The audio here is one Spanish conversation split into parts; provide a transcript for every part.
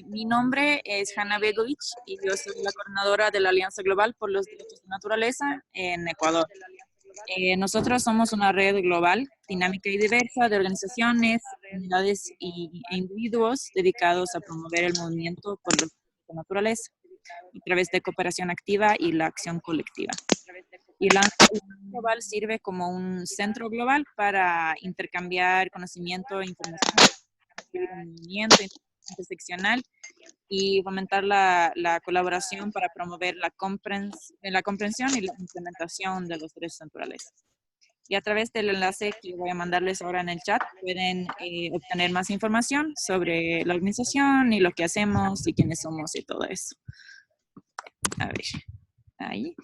Mi nombre es Hanna Begovic y yo soy la coordinadora de la Alianza Global por los Derechos de Naturaleza en Ecuador. Nosotros somos una red global, dinámica y diversa de organizaciones, comunidades e individuos dedicados a promover el movimiento por los derechos de naturaleza a través de cooperación activa y la acción colectiva. Y la Alianza Global sirve como un centro global para intercambiar conocimiento e información, construir un movimiento interseccional y fomentar la colaboración para promover la comprensión y la implementación de los derechos naturales. Y a través del enlace que voy a mandarles ahora en el chat, pueden obtener más información sobre la organización y lo que hacemos y quiénes somos y todo eso. A ver, ahí.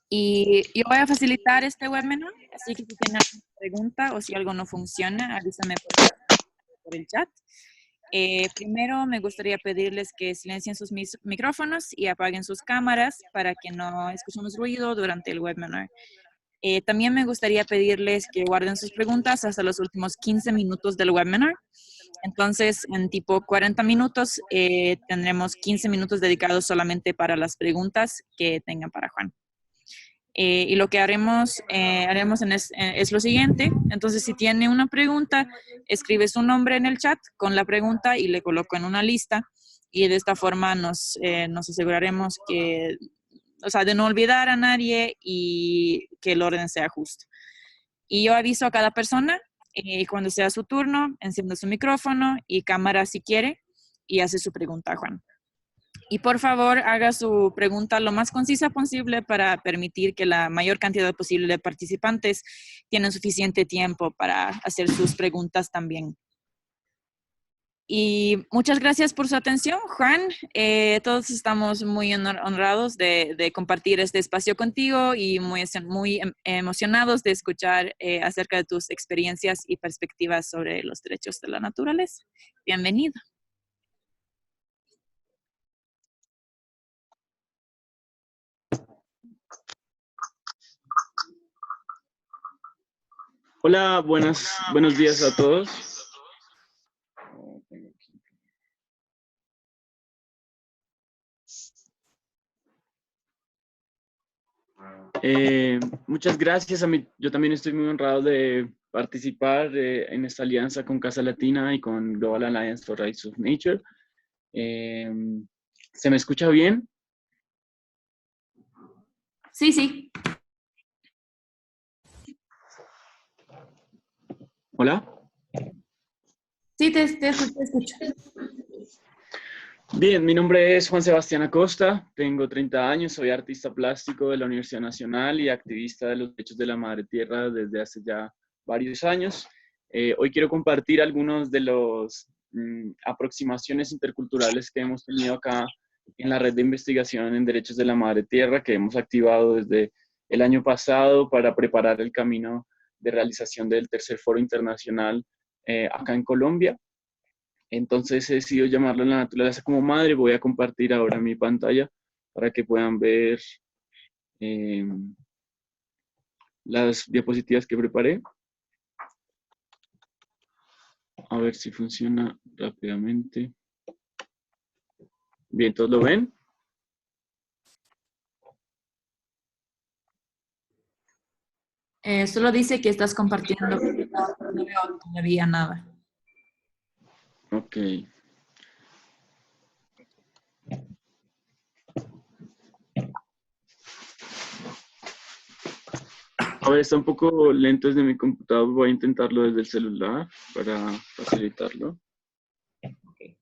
Y yo voy a facilitar este webinar, así que si tienen alguna pregunta o si algo no funciona, avísame por el chat. Primero me gustaría pedirles que silencien sus micrófonos y apaguen sus cámaras para que no escuchemos ruido durante el webinar. También me gustaría pedirles que guarden sus preguntas hasta los últimos 15 minutos del webinar. Entonces, en tipo 40 minutos, tendremos 15 minutos dedicados solamente para las preguntas que tengan para Juan. Y lo que haremos es lo siguiente. Entonces, si tiene una pregunta, escribe su nombre en el chat con la pregunta y le coloco en una lista. Y de esta forma nos aseguraremos que, o sea, de no olvidar a nadie y que el orden sea justo. Y yo aviso a cada persona cuando sea su turno, enciende su micrófono y cámara si quiere y hace su pregunta a Juan. Y por favor, haga su pregunta lo más concisa posible para permitir que la mayor cantidad posible de participantes tienen suficiente tiempo para hacer sus preguntas también. Y muchas gracias por su atención, Juan. Todos estamos muy honrados de compartir este espacio contigo y muy emocionados de escuchar acerca de tus experiencias y perspectivas sobre los derechos de la naturaleza. Bienvenido. Hola, buenos días a todos. Muchas gracias a mí. Yo también estoy muy honrado de participar en esta alianza con Casa Latina y con Global Alliance for Rights of Nature. ¿Se me escucha bien? Sí, sí. ¿Hola? Sí, te escucho. Bien, mi nombre es Juan Sebastián Acosta, tengo 30 años, soy artista plástico de la Universidad Nacional y activista de los derechos de la madre tierra desde hace ya varios años. Hoy quiero compartir algunos de las aproximaciones interculturales que hemos tenido acá en la red de investigación en derechos de la madre tierra que hemos activado desde el año pasado para preparar el camino de realización del tercer foro internacional acá en Colombia. Entonces he decidido llamarlo La naturaleza como madre. Voy a compartir ahora mi pantalla para que puedan ver eh, las diapositivas que preparé. A ver si funciona rápidamente. Bien, ¿todos lo ven? Solo dice que estás compartiendo. No veo todavía nada. Ok. A ver, está un poco lento desde mi computador. Voy a intentarlo desde el celular para facilitarlo. Okay.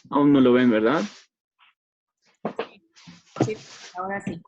Aún no lo ven, ¿verdad? Sí, ahora sí.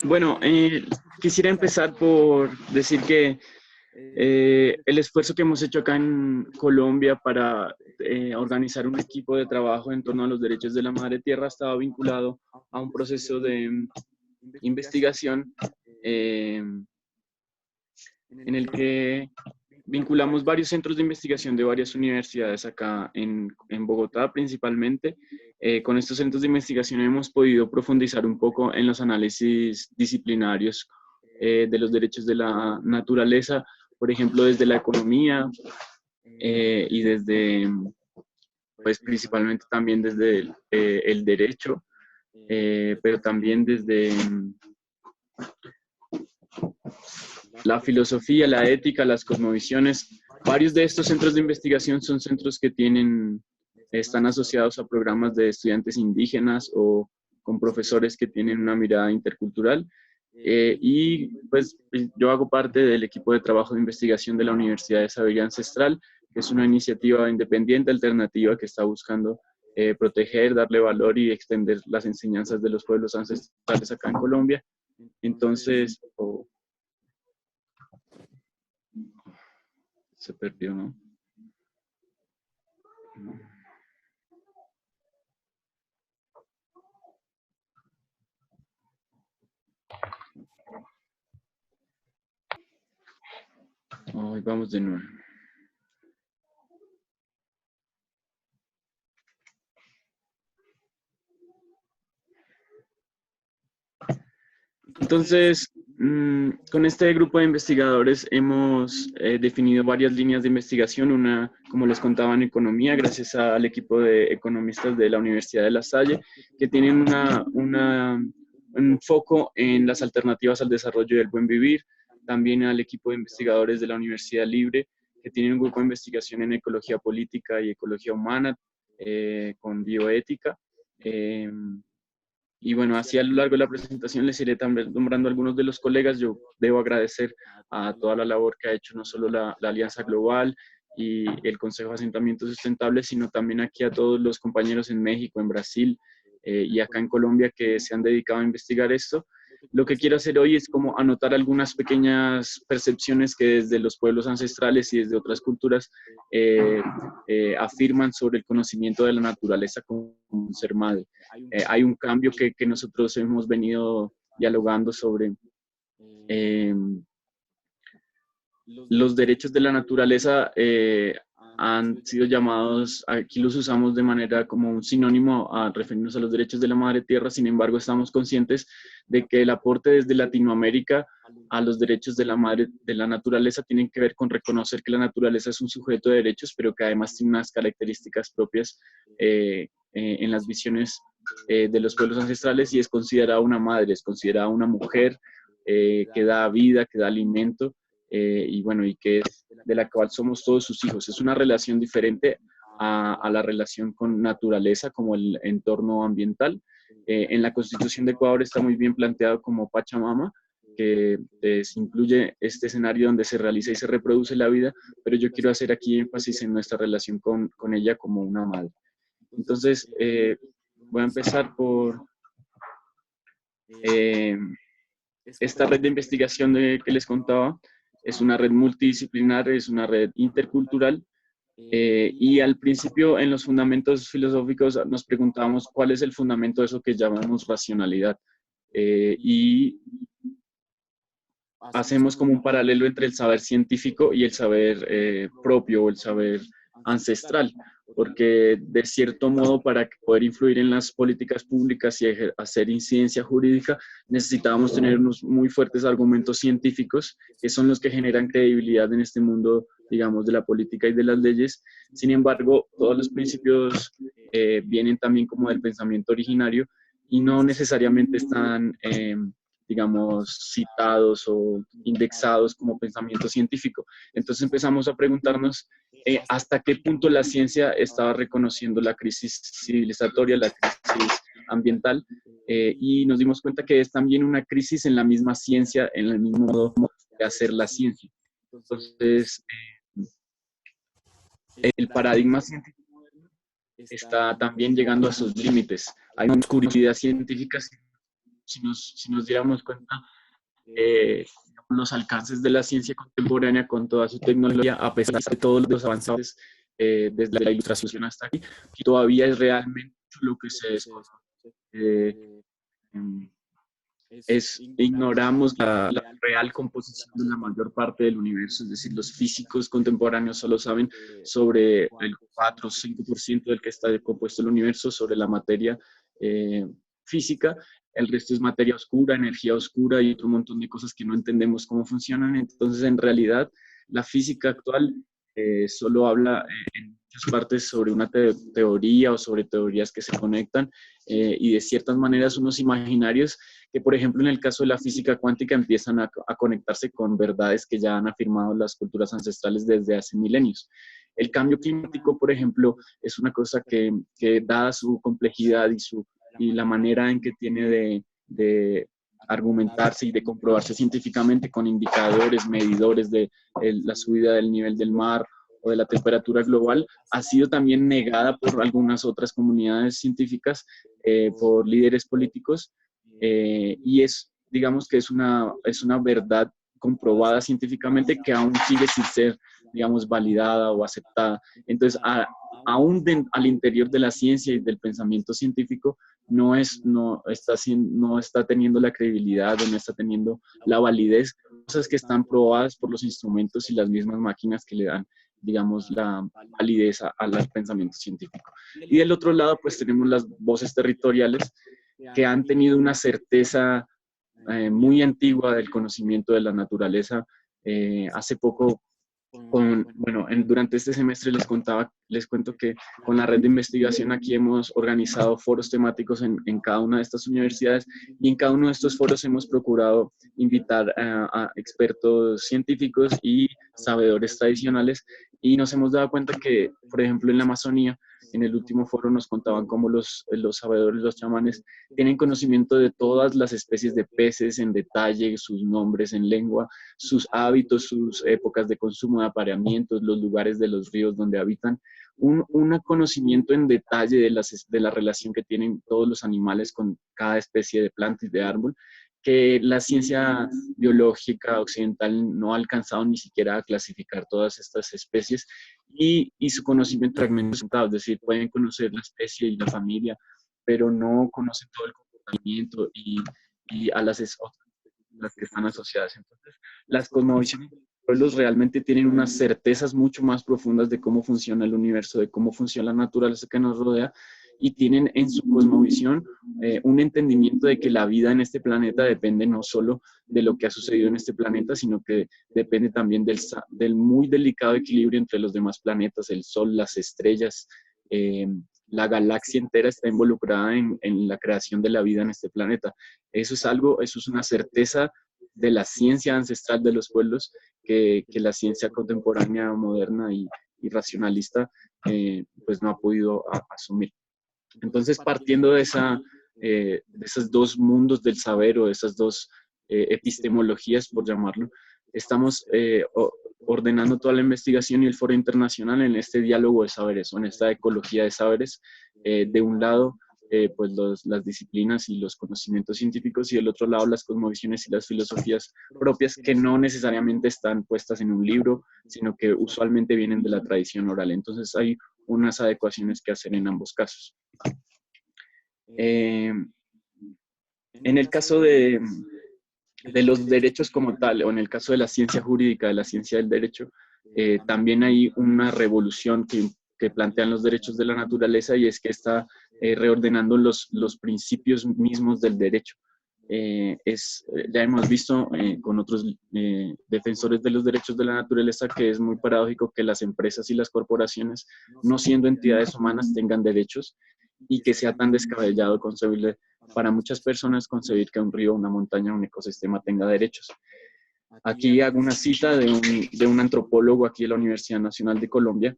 Bueno, quisiera empezar por decir que el esfuerzo que hemos hecho acá en Colombia para organizar un equipo de trabajo en torno a los derechos de la madre tierra estaba vinculado a un proceso de investigación eh, en el que vinculamos varios centros de investigación de varias universidades acá en Bogotá principalmente. Con estos centros de investigación hemos podido profundizar un poco en los análisis disciplinarios de los derechos de la naturaleza, por ejemplo, desde la economía y desde, pues principalmente también desde el derecho, pero también desde la filosofía, la ética, las cosmovisiones. Varios de estos centros de investigación son centros que están asociados a programas de estudiantes indígenas o con profesores que tienen una mirada intercultural. Y pues yo hago parte del equipo de trabajo de investigación de la Universidad de Sabiduría Ancestral, que es una iniciativa independiente alternativa que está buscando proteger, darle valor y extender las enseñanzas de los pueblos ancestrales acá en Colombia. Entonces, se perdió, ¿no? Hoy vamos de nuevo. Entonces, con este grupo de investigadores hemos definido varias líneas de investigación. Una, como les contaba, en economía, gracias al equipo de economistas de la Universidad de La Salle, que tienen un foco en las alternativas al desarrollo y el buen vivir. También al equipo de investigadores de la Universidad Libre, que tienen un grupo de investigación en ecología política y ecología humana, con bioética. Y bueno, así a lo largo de la presentación les iré también nombrando a algunos de los colegas. Yo debo agradecer a toda la labor que ha hecho no solo la Alianza Global y el Consejo de Asentamientos Sustentables, sino también aquí a todos los compañeros en México, en Brasil y acá en Colombia que se han dedicado a investigar esto. Lo que quiero hacer hoy es como anotar algunas pequeñas percepciones que desde los pueblos ancestrales y desde otras culturas afirman sobre el conocimiento de la naturaleza como un ser madre. Hay un cambio que nosotros hemos venido dialogando sobre los derechos de la naturaleza. Han sido llamados, aquí los usamos de manera como un sinónimo a referirnos a los derechos de la madre tierra. Sin embargo, estamos conscientes de que el aporte desde Latinoamérica a los derechos de la madre de la naturaleza tienen que ver con reconocer que la naturaleza es un sujeto de derechos, pero que además tiene unas características propias en las visiones de los pueblos ancestrales, y es considerada una madre, es considerada una mujer que da vida, que da alimento, y bueno, y que es de la cual somos todos sus hijos. Es una relación diferente a la relación con naturaleza, como el entorno ambiental. En la Constitución de Ecuador está muy bien planteado como Pachamama, que se incluye este escenario donde se realiza y se reproduce la vida, pero yo quiero hacer aquí énfasis en nuestra relación con ella como una madre. Entonces, voy a empezar por esta red de investigación que les contaba. Es una red multidisciplinar, es una red intercultural, y al principio en los fundamentos filosóficos nos preguntábamos cuál es el fundamento de eso que llamamos racionalidad, y hacemos como un paralelo entre el saber científico y el saber propio o el saber ancestral, porque de cierto modo para poder influir en las políticas públicas y hacer incidencia jurídica necesitábamos tener unos muy fuertes argumentos científicos que son los que generan credibilidad en este mundo, digamos, de la política y de las leyes. Sin embargo, todos los principios vienen también como del pensamiento originario y no necesariamente están digamos, citados o indexados como pensamiento científico. Entonces empezamos a preguntarnos hasta qué punto la ciencia estaba reconociendo la crisis civilizatoria, la crisis ambiental, y nos dimos cuenta que es también una crisis en la misma ciencia, en el mismo modo de hacer la ciencia. Entonces, el paradigma científico está también llegando a sus límites. Hay una oscuridad científica si nos diéramos cuenta, los alcances de la ciencia contemporánea con toda su tecnología, a pesar de todos los avances desde la ilustración hasta aquí, todavía es realmente lo que se desconoce. Eh, ignoramos la real composición de la mayor parte del universo, es decir, los físicos contemporáneos solo saben sobre el 4 o 5% del que está compuesto el universo, sobre la materia física. El resto es materia oscura, energía oscura y otro montón de cosas que no entendemos cómo funcionan. Entonces, en realidad, la física actual solo habla en muchas partes sobre una teoría o sobre teorías que se conectan y de ciertas maneras unos imaginarios que, por ejemplo, en el caso de la física cuántica empiezan a conectarse con verdades que ya han afirmado las culturas ancestrales desde hace milenios. El cambio climático, por ejemplo, es una cosa que dada su complejidad y la manera en que tiene de argumentarse y de comprobarse científicamente con indicadores, medidores de la subida del nivel del mar o de la temperatura global, ha sido también negada por algunas otras comunidades científicas, por líderes políticos, y digamos que es una verdad comprobada científicamente que aún sigue sin ser, digamos, validada o aceptada. Entonces, aún al interior de la ciencia y del pensamiento científico, no está teniendo la credibilidad o no está teniendo la validez, cosas que están probadas por los instrumentos y las mismas máquinas que le dan, digamos, la validez al pensamiento científico. Y del otro lado, pues tenemos las voces territoriales que han tenido una certeza muy antigua del conocimiento de la naturaleza. Hace poco, durante este semestre les cuento que con la red de investigación aquí hemos organizado foros temáticos en cada una de estas universidades y en cada uno de estos foros hemos procurado invitar a expertos científicos y sabedores tradicionales y nos hemos dado cuenta que, por ejemplo, en la Amazonía, en el último foro nos contaban cómo los sabedores, los chamanes, tienen conocimiento de todas las especies de peces en detalle, sus nombres en lengua, sus hábitos, sus épocas de consumo, de apareamientos, los lugares de los ríos donde habitan, un conocimiento en detalle de la relación que tienen todos los animales con cada especie de planta y de árbol, que la ciencia biológica occidental no ha alcanzado ni siquiera a clasificar todas estas especies y su conocimiento fragmentado, es decir, pueden conocer la especie y la familia, pero no conocen todo el comportamiento y a las que están asociadas. Entonces, las cosmovisiones de los pueblos realmente tienen unas certezas mucho más profundas de cómo funciona el universo, de cómo funciona la naturaleza que nos rodea, y tienen en su cosmovisión un entendimiento de que la vida en este planeta depende no solo de lo que ha sucedido en este planeta, sino que depende también del muy delicado equilibrio entre los demás planetas, el Sol, las estrellas, la galaxia entera está involucrada en la creación de la vida en este planeta. Eso es una certeza de la ciencia ancestral de los pueblos que la ciencia contemporánea, moderna y racionalista pues no ha podido asumir. Entonces, partiendo de esos dos mundos del saber o de esas dos epistemologías, por llamarlo, estamos ordenando toda la investigación y el foro internacional en este diálogo de saberes, o en esta ecología de saberes. De un lado, pues las disciplinas y los conocimientos científicos, y del otro lado las cosmovisiones y las filosofías propias que no necesariamente están puestas en un libro, sino que usualmente vienen de la tradición oral. Entonces hay unas adecuaciones que hacer en ambos casos. En el caso de los derechos como tal, o en el caso de la ciencia jurídica, de la ciencia del derecho, también hay una revolución que plantean los derechos de la naturaleza, y es que está reordenando los principios mismos del derecho. Ya hemos visto con otros defensores de los derechos de la naturaleza que es muy paradójico que las empresas y las corporaciones, no siendo entidades humanas, tengan derechos, y que sea tan descabellado concebir para muchas personas concebir que un río, una montaña, un ecosistema tenga derechos. Aquí hago una cita de un antropólogo aquí de la Universidad Nacional de Colombia,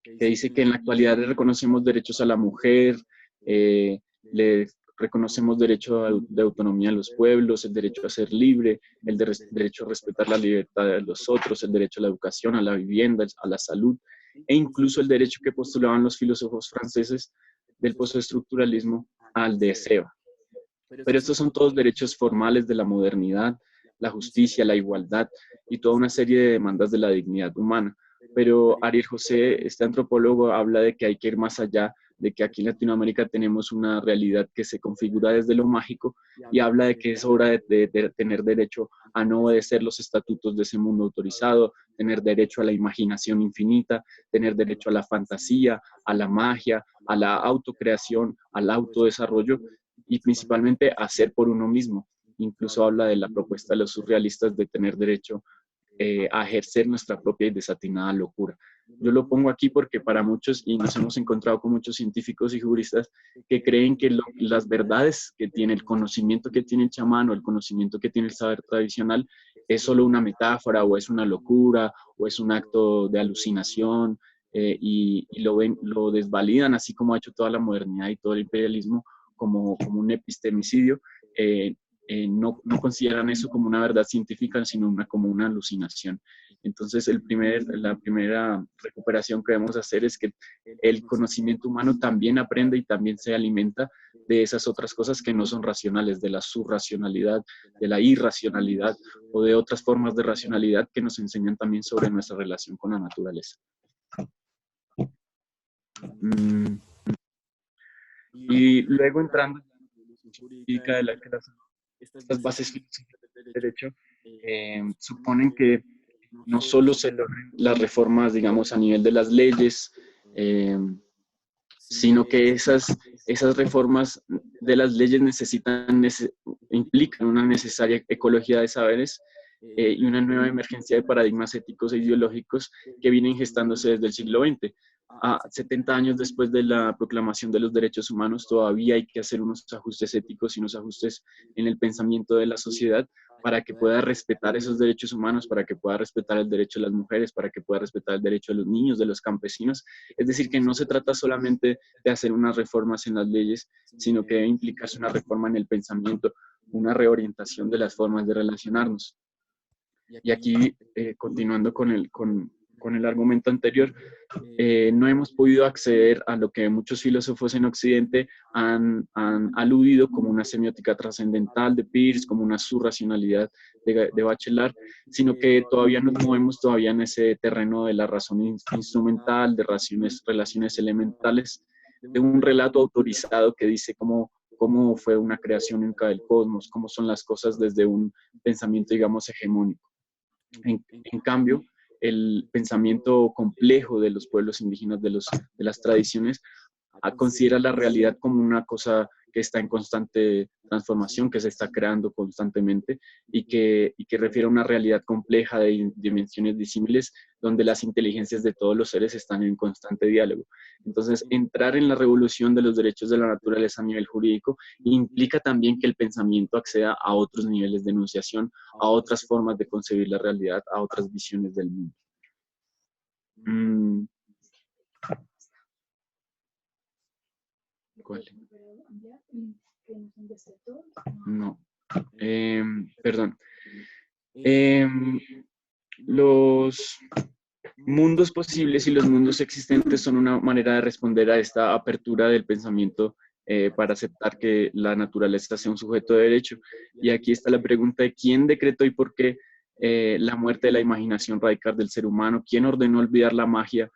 que dice que en la actualidad le reconocemos derechos a la mujer, le reconocemos derecho de autonomía a los pueblos, el derecho a ser libre, el derecho a respetar la libertad de los otros, el derecho a la educación, a la vivienda, a la salud, e incluso el derecho que postulaban los filósofos franceses del postestructuralismo al deseo. Pero estos son todos derechos formales de la modernidad, la justicia, la igualdad y toda una serie de demandas de la dignidad humana. Pero Ariel José, este antropólogo, habla de que hay que ir más allá, de que aquí en Latinoamérica tenemos una realidad que se configura desde lo mágico y habla de que es hora de tener derecho a no obedecer los estatutos de ese mundo autorizado, tener derecho a la imaginación infinita, tener derecho a la fantasía, a la magia, a la autocreación, al autodesarrollo y principalmente a ser por uno mismo. Incluso habla de la propuesta de los surrealistas de tener derecho a ejercer nuestra propia y desatinada locura. Yo lo pongo aquí porque para muchos, y nos hemos encontrado con muchos científicos y juristas que creen que las verdades que tiene, el conocimiento que tiene el chamán o el conocimiento que tiene el saber tradicional es solo una metáfora o es una locura o es un acto de alucinación y lo desvalidan, así como ha hecho toda la modernidad y todo el imperialismo, como un epistemicidio. No consideran eso como una verdad científica, sino como una alucinación. Entonces, la primera recuperación que debemos hacer es que el conocimiento humano también aprende y también se alimenta de esas otras cosas que no son racionales, de la subracionalidad, de la irracionalidad o de otras formas de racionalidad que nos enseñan también sobre nuestra relación con la naturaleza. Y luego entrando en la evolución jurídica de la creación, estas bases filosóficas del derecho suponen que no solo se logren las reformas, digamos, a nivel de las leyes, sino que esas reformas de las leyes implican una necesaria ecología de saberes y una nueva emergencia de paradigmas éticos e ideológicos que vienen gestándose desde el siglo XX. A 70 años después de la proclamación de los derechos humanos, todavía hay que hacer unos ajustes éticos y unos ajustes en el pensamiento de la sociedad para que pueda respetar esos derechos humanos, para que pueda respetar el derecho de las mujeres, para que pueda respetar el derecho de los niños, de los campesinos. Es decir, que no se trata solamente de hacer unas reformas en las leyes, sino que debe implicarse una reforma en el pensamiento, una reorientación de las formas de relacionarnos. Y aquí, continuando con el argumento anterior, no hemos podido acceder a lo que muchos filósofos en Occidente han aludido como una semiótica trascendental de Peirce, como una subracionalidad de Bachelard, sino que todavía nos movemos todavía en ese terreno de la razón instrumental, de relaciones elementales, de un relato autorizado que dice cómo fue una creación única del cosmos, cómo son las cosas desde un pensamiento, digamos, hegemónico. En cambio, el pensamiento complejo de los pueblos indígenas, de las tradiciones, considera la realidad como una cosa que está en constante transformación, que se está creando constantemente y que refiere a una realidad compleja de dimensiones disímiles donde las inteligencias de todos los seres están en constante diálogo. Entonces, entrar en la revolución de los derechos de la naturaleza a nivel jurídico implica también que el pensamiento acceda a otros niveles de enunciación, a otras formas de concebir la realidad, a otras visiones del mundo. ¿Cuál? No. Perdón. Los mundos posibles y los mundos existentes son una manera de responder a esta apertura del pensamiento para aceptar que la naturaleza sea un sujeto de derecho. Y aquí está la pregunta de quién decretó y por qué la muerte de la imaginación radical del ser humano, quién ordenó olvidar la magia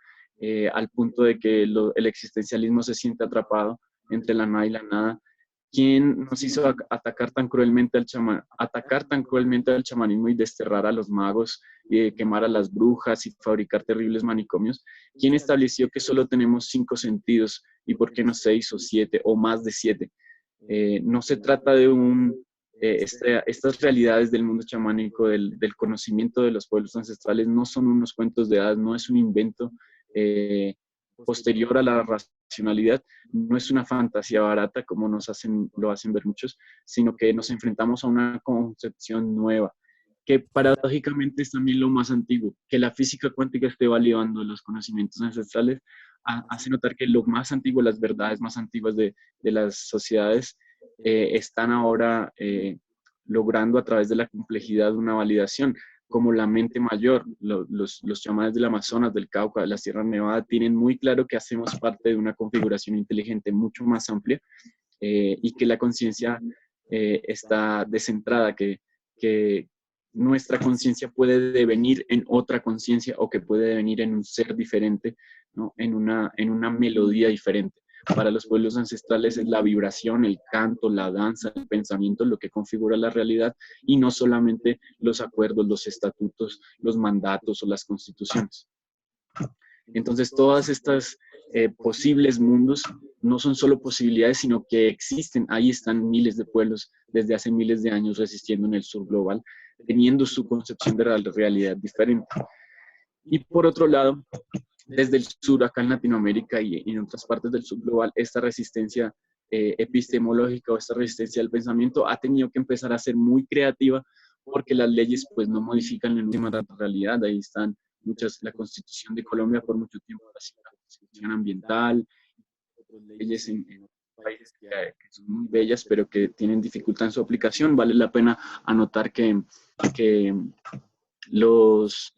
al punto de que el existencialismo se siente atrapado entre la nada y la nada. ¿Quién nos hizo atacar tan cruelmente al chamanismo y desterrar a los magos, y quemar a las brujas y fabricar terribles manicomios? ¿Quién estableció que solo tenemos 5 sentidos y por qué no 6 o 7 o más de 7? No se trata de estas realidades del mundo chamánico, del conocimiento de los pueblos ancestrales, no son unos cuentos de hadas, no es un invento posterior a la racionalidad, no es una fantasía barata como lo hacen ver muchos, sino que nos enfrentamos a una concepción nueva, que paradójicamente es también lo más antiguo. Que la física cuántica esté validando los conocimientos ancestrales hace notar que lo más antiguo, las verdades más antiguas de las sociedades están ahora logrando a través de la complejidad una validación, como la mente mayor. Los chamanes del Amazonas, del Cauca, de la Sierra Nevada, tienen muy claro que hacemos parte de una configuración inteligente mucho más amplia y que la conciencia está descentrada, que nuestra conciencia puede devenir en otra conciencia o que puede devenir en un ser diferente, ¿no? En una melodía diferente. Para los pueblos ancestrales es la vibración, el canto, la danza, el pensamiento lo que configura la realidad y no solamente los acuerdos, los estatutos, los mandatos o las constituciones. Entonces, todas estas posibles mundos no son solo posibilidades, sino que existen. Ahí están miles de pueblos desde hace miles de años resistiendo en el sur global, teniendo su concepción de la realidad diferente. Y por otro lado, desde el sur, acá en Latinoamérica y en otras partes del sur global, esta resistencia epistemológica o esta resistencia al pensamiento ha tenido que empezar a ser muy creativa porque las leyes pues no modifican la última realidad. Ahí están muchas, la Constitución de Colombia por mucho tiempo, la Constitución ambiental, otras leyes en otros países que son muy bellas, pero que tienen dificultad en su aplicación. Vale la pena anotar que los...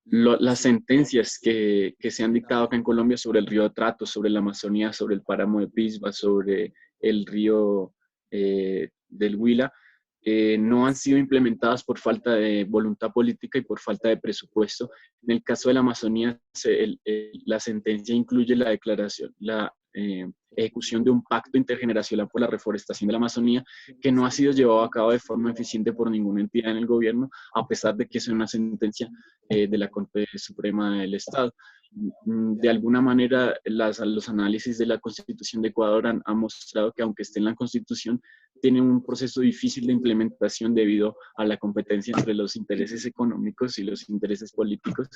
las sentencias que se han dictado acá en Colombia sobre el río Trato, sobre la Amazonía, sobre el páramo de Pisba, sobre el río del Huila, no han sido implementadas por falta de voluntad política y por falta de presupuesto. En el caso de la Amazonía, la sentencia incluye la declaración, la ejecución de un pacto intergeneracional por la reforestación de la Amazonía que no ha sido llevado a cabo de forma eficiente por ninguna entidad en el gobierno, a pesar de que es una sentencia de la Corte Suprema del Estado. De alguna manera, los análisis de la Constitución de Ecuador han mostrado que aunque esté en la Constitución, tiene un proceso difícil de implementación debido a la competencia entre los intereses económicos y los intereses políticos.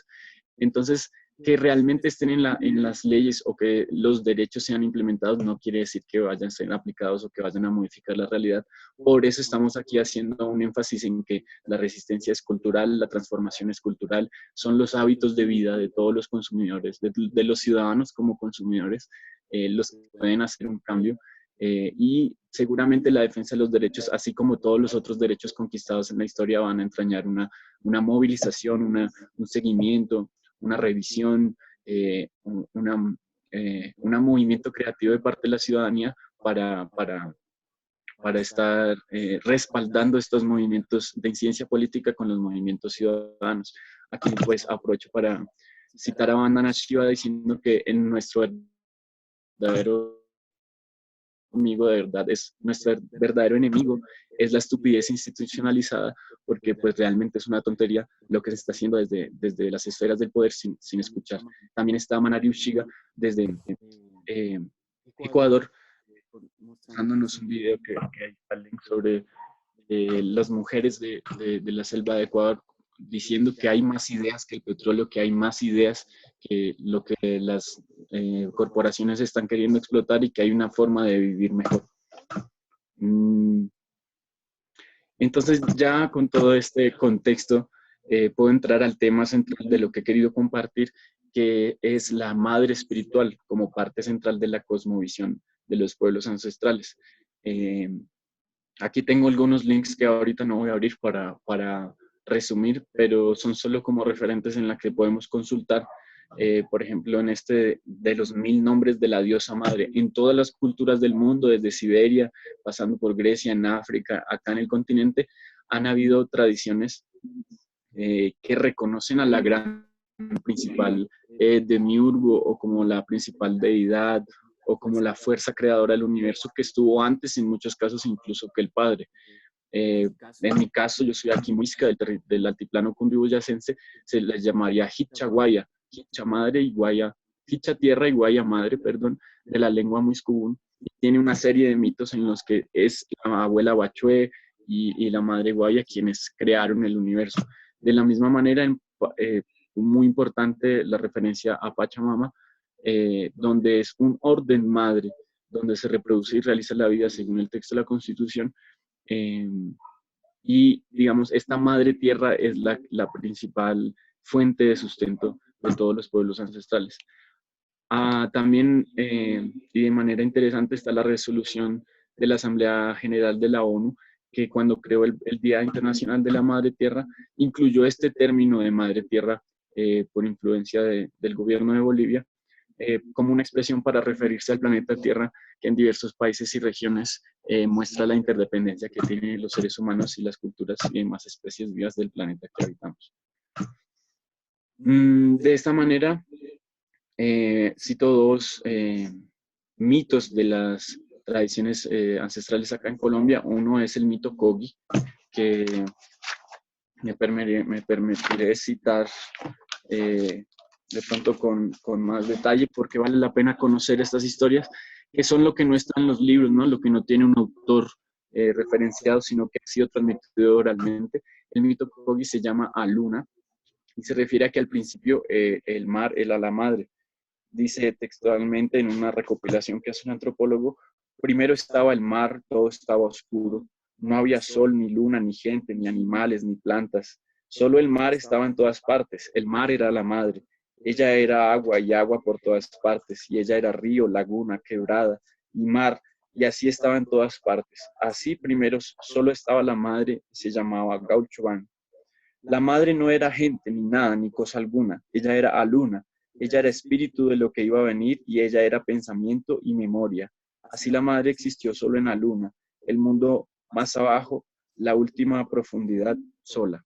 Entonces, que realmente estén en las leyes o que los derechos sean implementados no quiere decir que vayan a ser aplicados o que vayan a modificar la realidad. Por eso estamos aquí haciendo un énfasis en que la resistencia es cultural, la transformación es cultural, son los hábitos de vida de todos los consumidores, de los ciudadanos como consumidores, los que pueden hacer un cambio. Y seguramente la defensa de los derechos, así como todos los otros derechos conquistados en la historia, van a entrañar una movilización, un seguimiento, una revisión, un movimiento creativo de parte de la ciudadanía para estar respaldando estos movimientos de incidencia política con los movimientos ciudadanos. Aquí pues aprovecho para citar a Vandana Shiva diciendo que en nuestro verdadero amigo de verdad es nuestro verdadero enemigo, es la estupidez institucionalizada, porque pues realmente es una tontería lo que se está haciendo desde las esferas del poder sin escuchar. También está Manari Ushiga desde Ecuador, mostrándonos un video que hay al link sobre las mujeres de la selva de Ecuador, diciendo que hay más ideas que el petróleo, que hay más ideas que lo que las corporaciones están queriendo explotar y que hay una forma de vivir mejor. Entonces, ya con todo este contexto, puedo entrar al tema central de lo que he querido compartir, que es la madre espiritual como parte central de la cosmovisión de los pueblos ancestrales. Aquí tengo algunos links que ahorita no voy a abrir para resumir, pero son solo como referentes en la que podemos consultar. Por ejemplo, en este de los 1000 nombres de la diosa madre, en todas las culturas del mundo, desde Siberia, pasando por Grecia, en África, acá en el continente, han habido tradiciones que reconocen a la gran principal demiurgo o como la principal deidad o como la fuerza creadora del universo que estuvo antes, en muchos casos, incluso que el Padre. En mi caso, yo soy aquí muisca del altiplano cundiboyacense, se les llamaría Hicha Guaya, Hicha Madre y Guaya, Hicha Tierra y Guaya Madre, perdón, de la lengua muiscubún. Tiene una serie de mitos en los que es la abuela Bachué y la madre Guaya quienes crearon el universo. De la misma manera, muy importante la referencia a Pachamama, donde es un orden madre, donde se reproduce y realiza la vida según el texto de la Constitución. Y, digamos, esta madre tierra es la principal fuente de sustento de todos los pueblos ancestrales. También, y de manera interesante, está la resolución de la Asamblea General de la ONU, que cuando creó el Día Internacional de la Madre Tierra, incluyó este término de Madre Tierra por influencia del gobierno de Bolivia, como una expresión para referirse al planeta Tierra, que en diversos países y regiones muestra la interdependencia que tienen los seres humanos y las culturas y demás especies vivas del planeta que habitamos. De esta manera, cito dos mitos de las tradiciones ancestrales acá en Colombia. Uno es el mito Kogi, que me permitiré citar de pronto con más detalle, porque vale la pena conocer estas historias, que son lo que no está en los libros, ¿no? Lo que no tiene un autor referenciado, sino que ha sido transmitido oralmente. El mito Kogi se llama Aluna y se refiere a que al principio el mar era la madre. Dice textualmente en una recopilación que hace un antropólogo: primero estaba el mar, todo estaba oscuro, no había sol, ni luna, ni gente, ni animales, ni plantas. Solo el mar estaba en todas partes. El mar era la madre. Ella era agua y agua por todas partes. Y ella era río, laguna, quebrada y mar. Y así estaba en todas partes. Así primero solo estaba la madre y se llamaba Gauchoban. La madre no era gente, ni nada, ni cosa alguna. Ella era Aluna. Ella era espíritu de lo que iba a venir y ella era pensamiento y memoria. Así la madre existió solo en Aluna, el mundo más abajo, la última profundidad sola.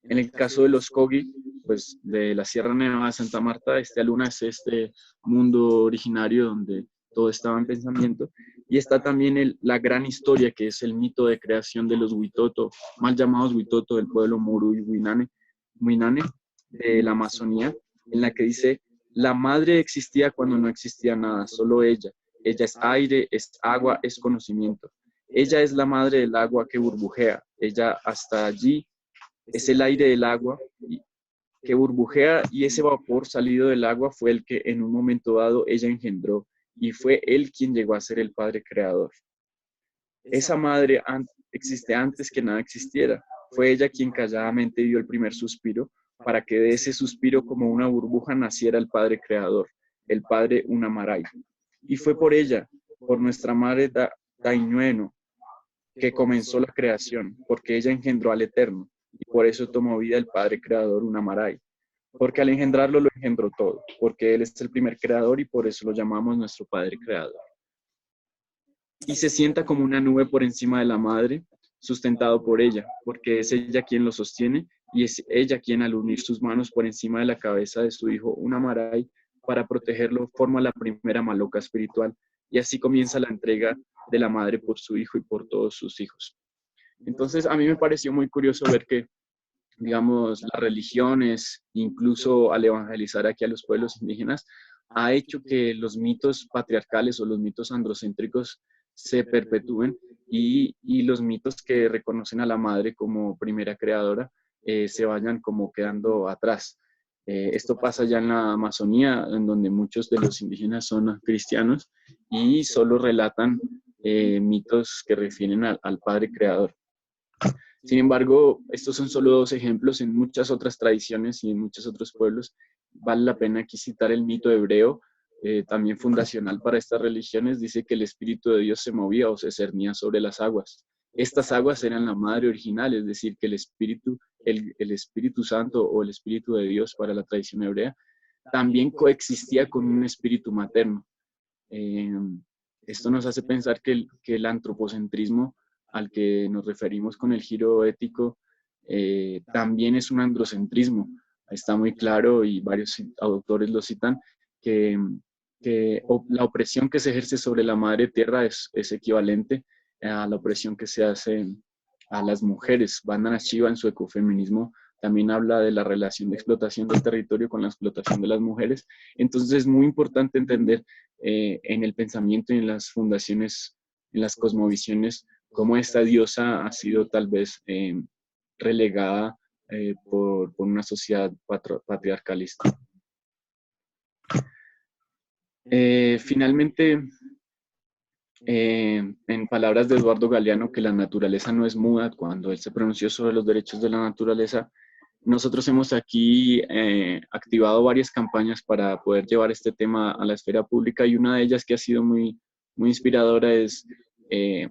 En el caso de los Kogi, pues de la Sierra Nevada de Santa Marta, Aluna es este mundo originario donde todo estaba en pensamiento. Y está también la gran historia, que es el mito de creación de los Huitoto, mal llamados Huitoto, del pueblo Muru y Huinane, de la Amazonía, en la que dice: la madre existía cuando no existía nada, solo ella. Ella es aire, es agua, es conocimiento. Ella es la madre del agua que burbujea. Ella hasta allí es el aire del agua que burbujea, y ese vapor salido del agua fue el que en un momento dado ella engendró, y fue él quien llegó a ser el Padre Creador. Esa madre existe antes que nada existiera. Fue ella quien calladamente dio el primer suspiro, para que de ese suspiro, como una burbuja, naciera el Padre Creador, el Padre Unamaray. Y fue por ella, por nuestra madre Daiñueno, que comenzó la creación, porque ella engendró al Eterno, y por eso tomó vida el Padre Creador Unamaray, porque al engendrarlo lo engendró todo, porque Él es el primer creador y por eso lo llamamos nuestro Padre Creador. Y se sienta como una nube por encima de la madre, sustentado por ella, porque es ella quien lo sostiene y es ella quien, al unir sus manos por encima de la cabeza de su hijo Unamaray para protegerlo, forma la primera maloca espiritual, y así comienza la entrega de la madre por su hijo y por todos sus hijos. Entonces, a mí me pareció muy curioso ver que, digamos, las religiones, incluso al evangelizar aquí a los pueblos indígenas, ha hecho que los mitos patriarcales o los mitos androcéntricos se perpetúen, y los mitos que reconocen a la madre como primera creadora se vayan como quedando atrás. Esto pasa ya en la Amazonía, en donde muchos de los indígenas son cristianos y solo relatan mitos que refieren al Padre Creador. Sin embargo, estos son solo dos ejemplos. En muchas otras tradiciones y en muchos otros pueblos vale la pena aquí citar el mito hebreo, también fundacional para estas religiones. Dice que el Espíritu de Dios se movía o se cernía sobre las aguas. Estas aguas eran la madre original, es decir, que el Espíritu Santo o el Espíritu de Dios para la tradición hebrea también coexistía con un espíritu materno. Esto nos hace pensar que el antropocentrismo al que nos referimos con el giro ético también es un androcentrismo. Está muy claro, y varios autores lo citan, que la opresión que se ejerce sobre la madre tierra es equivalente a la opresión que se hace a las mujeres. Vandana Shiva, en su ecofeminismo, también habla de la relación de explotación del territorio con la explotación de las mujeres. Entonces es muy importante entender en el pensamiento y en las fundaciones, en las cosmovisiones, cómo esta diosa ha sido tal vez relegada por una sociedad patriarcalista. Finalmente, en palabras de Eduardo Galeano, que la naturaleza no es muda, cuando él se pronunció sobre los derechos de la naturaleza, nosotros hemos aquí activado varias campañas para poder llevar este tema a la esfera pública, y una de ellas que ha sido muy, muy inspiradora es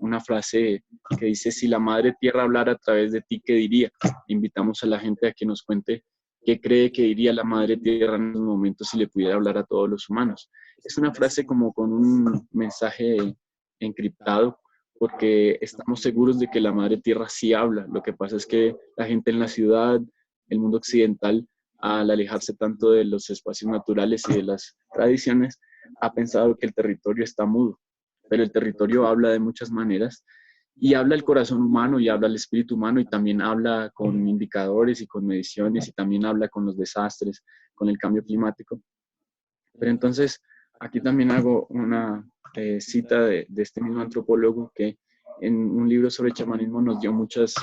una frase que dice: si la madre tierra hablara a través de ti, ¿qué diría? Invitamos a la gente a que nos cuente ¿Qué cree que diría la Madre Tierra en esos momentos si le pudiera hablar a todos los humanos? Es una frase como con un mensaje encriptado, porque estamos seguros de que la Madre Tierra sí habla. Lo que pasa es que la gente en la ciudad, el mundo occidental, al alejarse tanto de los espacios naturales y de las tradiciones, ha pensado que el territorio está mudo, pero el territorio habla de muchas maneras y habla el corazón humano y habla el espíritu humano y también habla con indicadores y con mediciones y también habla con los desastres, con el cambio climático. Pero entonces, aquí también hago una cita de este mismo antropólogo que en un libro sobre chamanismo nos dio muchas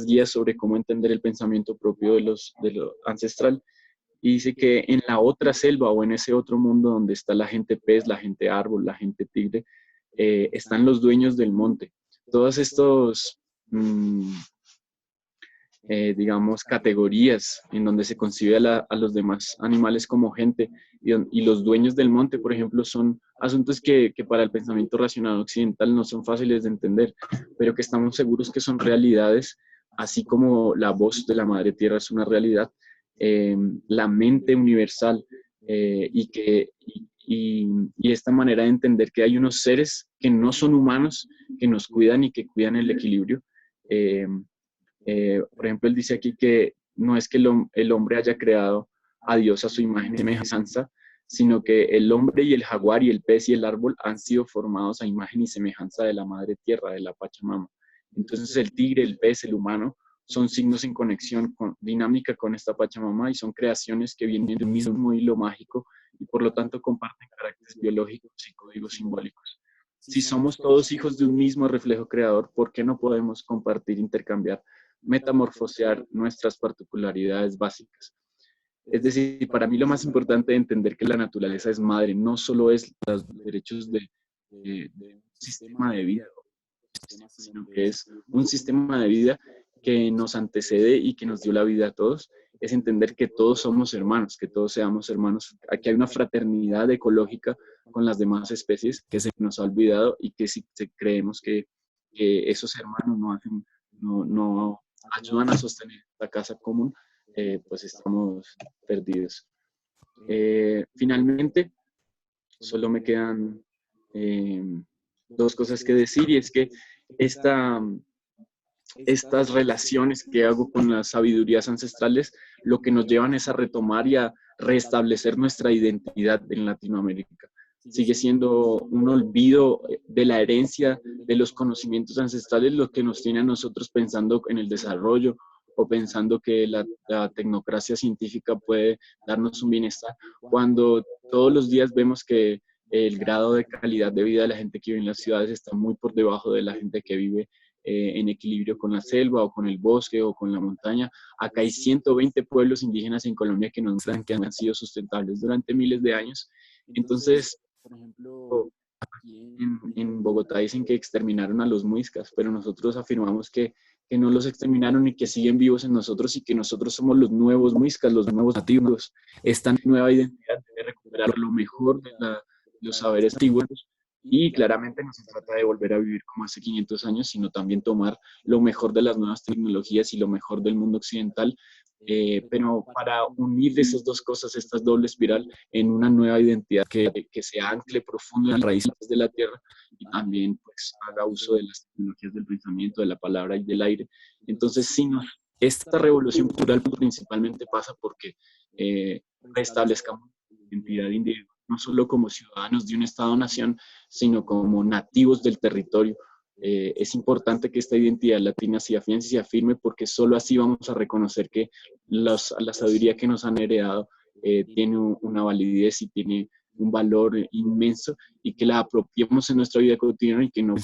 guías sobre cómo entender el pensamiento propio de lo ancestral. Y dice que en la otra selva o en ese otro mundo donde está la gente pez, la gente árbol, la gente tigre, están los dueños del monte. Todos estos, digamos, categorías en donde se concibe a los demás animales como gente y los dueños del monte, por ejemplo, son asuntos que para el pensamiento racional occidental no son fáciles de entender, pero que estamos seguros que son realidades, así como la voz de la Madre Tierra es una realidad, la mente universal y esta manera de entender que hay unos seres que no son humanos, que nos cuidan y que cuidan el equilibrio. Eh, por ejemplo, él dice aquí que no es que el hombre haya creado a Dios a su imagen y semejanza, sino que el hombre y el jaguar y el pez y el árbol han sido formados a imagen y semejanza de la madre tierra, de la Pachamama. Entonces el tigre, el pez, el humano son signos en conexión dinámica con esta Pachamama y son creaciones que vienen del mismo hilo mágico y por lo tanto comparten caracteres biológicos y códigos simbólicos. Si somos todos hijos de un mismo reflejo creador, ¿por qué no podemos compartir, intercambiar, metamorfosear nuestras particularidades básicas? Es decir, para mí lo más importante de entender que la naturaleza es madre, no solo es los derechos de un sistema de vida, sino que es un sistema de vida que nos antecede y que nos dio la vida a todos, es entender que todos somos hermanos, que todos seamos hermanos. Aquí hay una fraternidad ecológica con las demás especies que se nos ha olvidado y que si creemos que esos hermanos no ayudan a sostener la casa común, pues estamos perdidos. Finalmente, solo me quedan dos cosas que decir y es que estas relaciones que hago con las sabidurías ancestrales lo que nos llevan es a retomar y a restablecer nuestra identidad en Latinoamérica. Sigue siendo un olvido de la herencia de los conocimientos ancestrales lo que nos tiene a nosotros pensando en el desarrollo o pensando que la tecnocracia científica puede darnos un bienestar, cuando todos los días vemos que el grado de calidad de vida de la gente que vive en las ciudades está muy por debajo de la gente que vive en equilibrio con la selva o con el bosque o con la montaña. Acá hay 120 pueblos indígenas en Colombia que nos muestran que han sido sustentables durante miles de años. Entonces, por ejemplo, aquí en Bogotá dicen que exterminaron a los muiscas, pero nosotros afirmamos que no los exterminaron y que siguen vivos en nosotros y que nosotros somos los nuevos muiscas, los nuevos nativos. Esta nueva identidad debe recuperar lo mejor de los saberes antiguos y claramente no se trata de volver a vivir como hace 500 años, sino también tomar lo mejor de las nuevas tecnologías y lo mejor del mundo occidental, pero para unir esas dos cosas, esta doble espiral, en una nueva identidad que se ancle profundo en las raíces de la tierra y también pues haga uso de las tecnologías del pensamiento, de la palabra y del aire. Entonces, sí, esta revolución cultural principalmente pasa porque restablezcamos la identidad individual, no solo como ciudadanos de un Estado-nación, sino como nativos del territorio. Es importante que esta identidad latina se afiance y se afirme porque solo así vamos a reconocer que la sabiduría que nos han heredado tiene una validez y tiene un valor inmenso y que la apropiemos en nuestra vida cotidiana y que no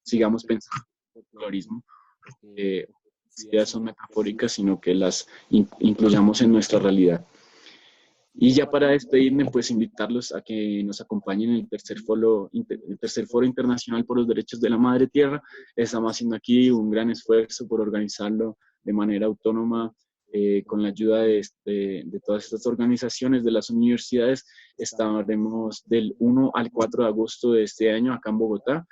sigamos pensando en el terrorismo. Ideas son metafóricas, sino que las incluyamos en nuestra realidad. Y ya para despedirme, pues invitarlos a que nos acompañen en el tercer foro internacional por los derechos de la madre tierra. Estamos haciendo aquí un gran esfuerzo por organizarlo de manera autónoma, con la ayuda de todas estas organizaciones, de las universidades. Estaremos del 1 al 4 de agosto de este año acá en Bogotá.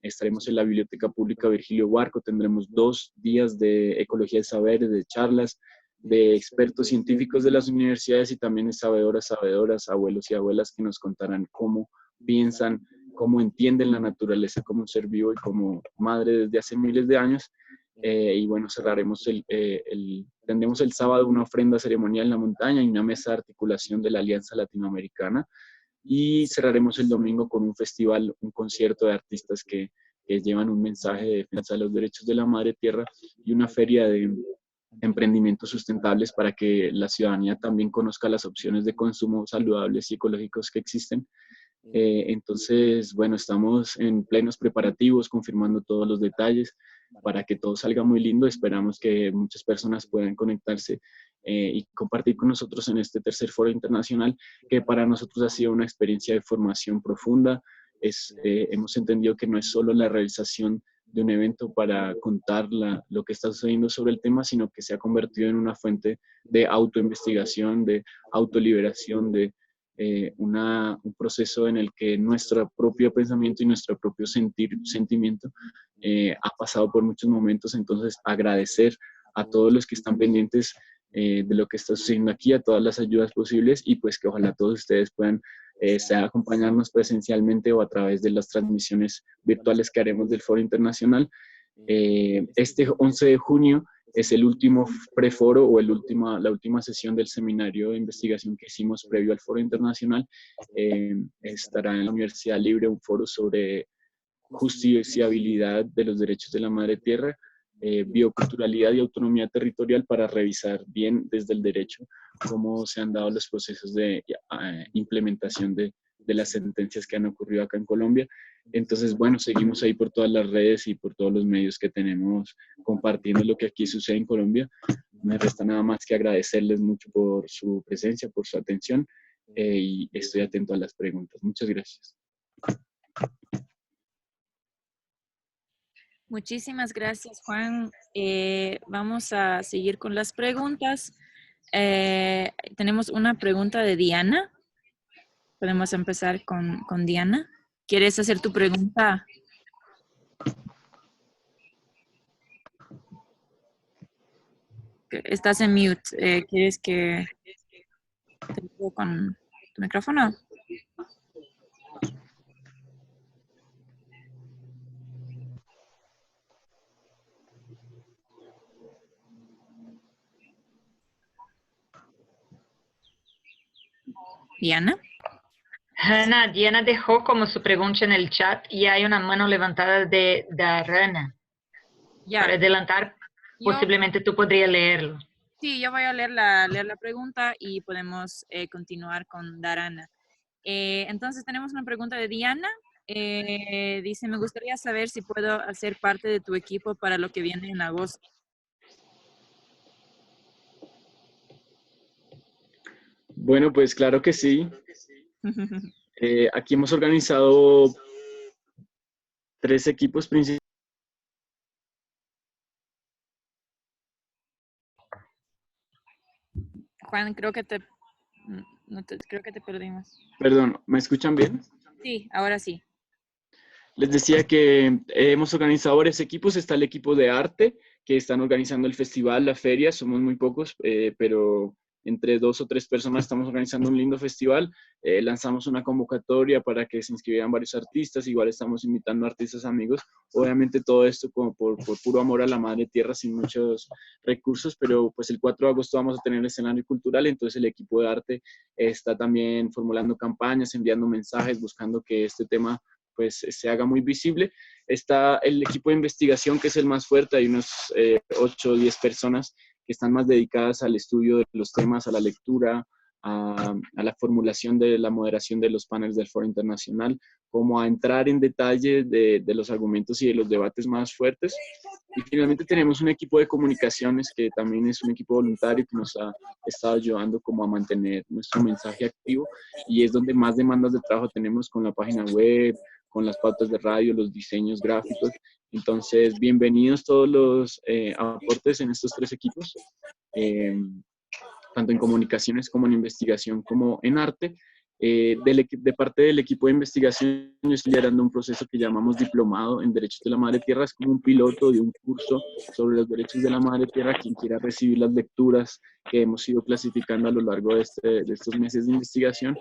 Estaremos en la Biblioteca Pública Virgilio Barco, tendremos 2 días de ecología de saberes, de charlas, de expertos científicos de las universidades y también de sabedoras, abuelos y abuelas que nos contarán cómo piensan, cómo entienden la naturaleza como un ser vivo y como madre desde hace miles de años. Y bueno, tendremos el sábado una ofrenda ceremonial en la montaña y una mesa de articulación de la Alianza Latinoamericana. Y cerraremos el domingo con un festival, un concierto de artistas que llevan un mensaje de defensa de los derechos de la madre tierra y una feria de emprendimientos sustentables para que la ciudadanía también conozca las opciones de consumo saludables y ecológicos que existen. Entonces, bueno, estamos en plenos preparativos, confirmando todos los detalles para que todo salga muy lindo. Esperamos que muchas personas puedan conectarse y compartir con nosotros en este tercer foro internacional, que para nosotros ha sido una experiencia de formación profunda. Hemos entendido que no es solo la realización de un evento para contar lo que está sucediendo sobre el tema, sino que se ha convertido en una fuente de autoinvestigación, de autoliberación, de un proceso en el que nuestro propio pensamiento y nuestro propio sentimiento ha pasado por muchos momentos. Entonces, agradecer a todos los que están pendientes de lo que está sucediendo aquí, a todas las ayudas posibles y pues que ojalá todos ustedes puedan sea acompañarnos presencialmente o a través de las transmisiones virtuales que haremos del Foro Internacional. Este 11 de junio es el último preforo o la última sesión del seminario de investigación que hicimos previo al Foro Internacional. Estará en la Universidad Libre un foro sobre justiciabilidad de los derechos de la madre tierra, bioculturalidad y autonomía territorial, para revisar bien desde el derecho cómo se han dado los procesos de implementación de las sentencias que han ocurrido acá en Colombia. Entonces, bueno, seguimos ahí por todas las redes y por todos los medios que tenemos compartiendo lo que aquí sucede en Colombia. Me resta nada más que agradecerles mucho por su presencia, por su atención y estoy atento a las preguntas. Muchas gracias. Muchísimas gracias, Juan. Vamos a seguir con las preguntas. Tenemos una pregunta de Diana. Podemos empezar con Diana. ¿Quieres hacer tu pregunta? Estás en mute. ¿Quieres que te digo con tu micrófono? Diana. Hanna, Diana dejó como su pregunta en el chat y hay una mano levantada de Darana. Ya. Para adelantar, posiblemente tú podrías leerlo. Sí, yo voy a leer la pregunta y podemos continuar con Darana. Entonces tenemos una pregunta de Diana. Dice, me gustaría saber si puedo hacer parte de tu equipo para lo que viene en agosto. Bueno, pues claro que sí. Aquí hemos organizado 3 equipos principales. Juan, creo que te perdimos. Perdón, ¿me escuchan bien? Sí, ahora sí. Les decía que hemos organizado varios equipos. Está el equipo de arte, que están organizando el festival, la feria. Somos muy pocos, pero entre 2 o 3 personas estamos organizando un lindo festival. Lanzamos una convocatoria para que se inscribieran varios artistas. Igual estamos invitando a artistas amigos. Obviamente todo esto como por puro amor a la madre tierra, sin muchos recursos, pero pues el 4 de agosto vamos a tener el escenario cultural. Entonces el equipo de arte está también formulando campañas, enviando mensajes, buscando que este tema pues se haga muy visible. Está el equipo de investigación, que es el más fuerte. Hay unos 8 o 10 personas que están más dedicadas al estudio de los temas, a la lectura, a la formulación de la moderación de los paneles del Foro Internacional, como a entrar en detalle de los argumentos y de los debates más fuertes. Y finalmente tenemos un equipo de comunicaciones que también es un equipo voluntario que nos ha estado ayudando como a mantener nuestro mensaje activo, y es donde más demandas de trabajo tenemos, con la página web, con las pautas de radio, los diseños gráficos. Entonces, bienvenidos todos los aportes en estos 3 equipos, tanto en comunicaciones como en investigación como en arte. De parte del equipo de investigación, yo estoy liderando un proceso que llamamos Diplomado en Derechos de la Madre Tierra. Es como un piloto de un curso sobre los derechos de la Madre Tierra. Quien quiera recibir las lecturas que hemos ido clasificando a lo largo de estos meses de investigación,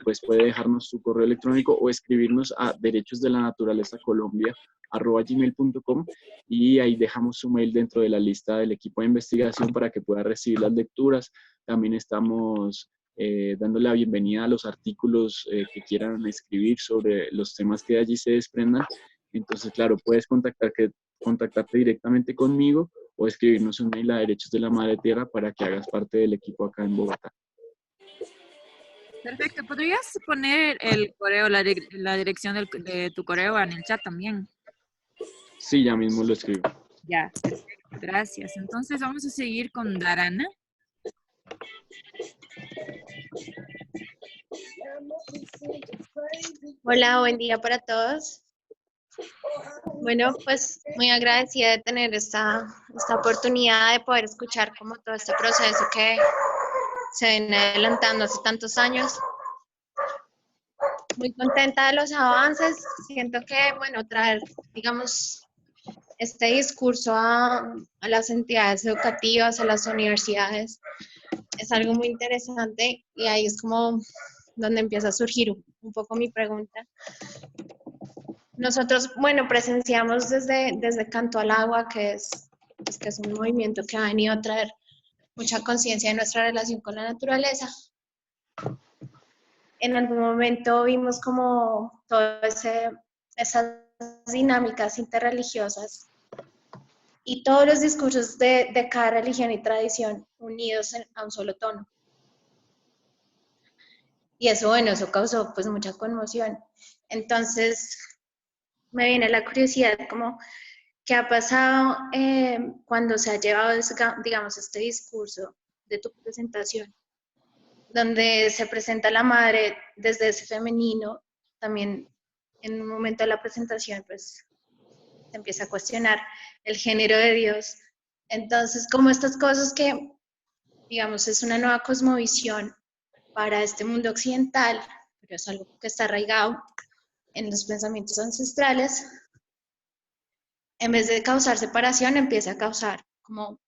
pues puede dejarnos su correo electrónico o escribirnos a derechosdelanaturalecolombia@gmail.com, y ahí dejamos su mail dentro de la lista del equipo de investigación para que pueda recibir las lecturas. También estamos dándole la bienvenida a los artículos que quieran escribir sobre los temas que de allí se desprendan. Entonces, claro, puedes contactarte directamente conmigo o escribirnos un mail a Derechos de la Madre Tierra para que hagas parte del equipo acá en Bogotá. Perfecto. ¿Podrías poner el correo, la dirección de tu correo en el chat también? Sí, ya mismo lo escribo. Ya, perfecto. Gracias. Entonces vamos a seguir con Darana. Hola, buen día para todos. Bueno, pues muy agradecida de tener esta oportunidad de poder escuchar como todo este proceso que se viene adelantando hace tantos años. Muy contenta de los avances. Siento que, bueno, traer, digamos, este discurso a las entidades educativas, a las universidades, es algo muy interesante y ahí es como donde empieza a surgir un poco mi pregunta. Nosotros, bueno, presenciamos desde Canto al Agua, que es un movimiento que ha venido a traer mucha conciencia de nuestra relación con la naturaleza. En algún momento vimos como todas esas dinámicas interreligiosas y todos los discursos de cada religión y tradición unidos a un solo tono. Y eso, bueno, eso causó pues mucha conmoción. Entonces, me viene la curiosidad como, ¿qué ha pasado cuando se ha llevado, digamos, este discurso de tu presentación? Donde se presenta la madre desde ese femenino, también en un momento de la presentación, pues, se empieza a cuestionar el género de Dios. Entonces, como estas cosas que, digamos, es una nueva cosmovisión para este mundo occidental, pero es algo que está arraigado en los pensamientos ancestrales, en vez de causar separación, empieza a causar como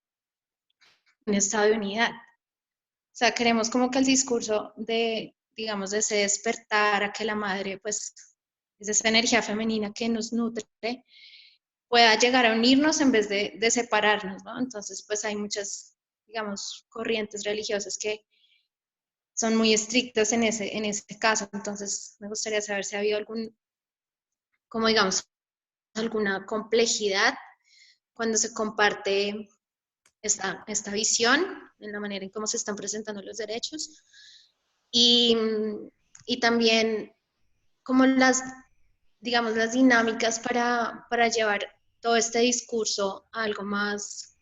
un estado de unidad. O sea, queremos como que el discurso de, digamos, de ese despertar a que la madre, pues, es esa energía femenina que nos nutre, pueda llegar a unirnos en vez de separarnos, ¿no? Entonces, pues hay muchas, digamos, corrientes religiosas que son muy estrictas en ese caso. Entonces, me gustaría saber si ha habido como digamos, alguna complejidad cuando se comparte esta visión en la manera en cómo se están presentando los derechos y también como digamos, las dinámicas para llevar todo este discurso a algo más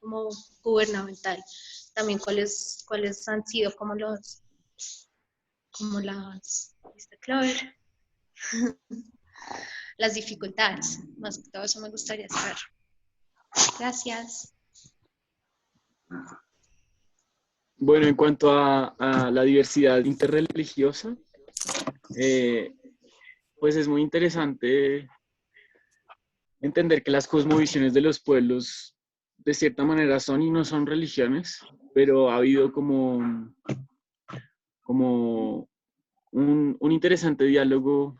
como gubernamental. También cuáles han sido como ¿viste, Clover? Las dificultades. Más que todo eso me gustaría saber. Gracias. Bueno, en cuanto a la diversidad interreligiosa, pues es muy interesante entender que las cosmovisiones de los pueblos de cierta manera son y no son religiones, pero ha habido como un interesante diálogo